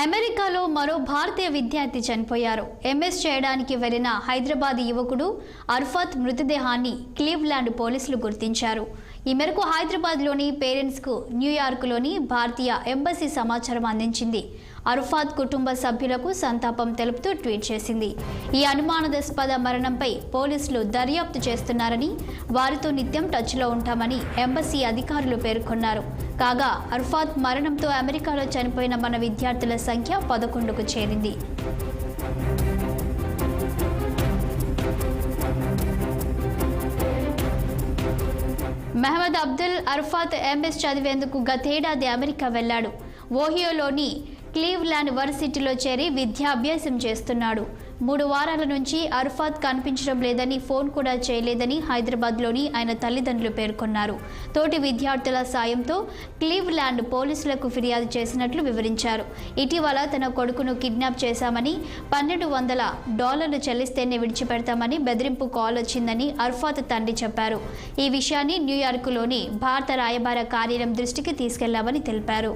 అమెరికాలో మరో భారతీయ విద్యార్థి చనిపోయారు. ఎంఎస్ చేయడానికి వెళ్లిన హైదరాబాద్ యువకుడు అర్ఫాత్ మృతదేహాన్ని క్లీవ్లాండ్ పోలీసులు గుర్తించారు. ఈ మేరకు హైదరాబాద్లోని పేరెంట్స్కు న్యూయార్క్లోని భారతీయ ఎంబసీ సమాచారం అందించింది. అర్ఫాత్ కుటుంబ సభ్యులకు సంతాపం తెలుపుతూ ట్వీట్ చేసింది. ఈ అనుమానాస్పద మరణంపై పోలీసులు దర్యాప్తు చేస్తున్నారని, వారితో నిత్యం టచ్లో ఉంటామని ఎంబసీ అధికారులు పేర్కొన్నారు. కాగా అర్ఫాత్ మరణంతో అమెరికాలో చనిపోయిన మన విద్యార్థుల సంఖ్య 11కు చేరింది. మహమ్మద్ అబ్దుల్ అర్ఫాత్ ఎంఎస్ చదివేందుకు గతేడాది అమెరికా వెళ్లాడు. ఓహియోలోని క్లీవ్లాండ్ వర్సిటీలో చేరి విద్యాభ్యాసం చేస్తున్నాడు. 3 వారాల నుంచి అర్ఫాత్ కనిపించడం లేదని, ఫోన్ కూడా చేయలేదని హైదరాబాద్లోని ఆయన తల్లిదండ్రులు పేర్కొన్నారు. తోటి విద్యార్థుల సాయంతో క్లీవ్లాండ్ పోలీసులకు ఫిర్యాదు చేసినట్లు వివరించారు. ఇటీవల తన కొడుకును కిడ్నాప్ చేశామని, $1,200 చెల్లిస్తేనే విడిచిపెడతామని బెదిరింపు కాల్ వచ్చిందని అర్ఫాత్ తండ్రి చెప్పారు. ఈ విషయాన్ని న్యూయార్క్లోని భారత రాయబార కార్యాలయం దృష్టికి తీసుకెళ్లామని తెలిపారు.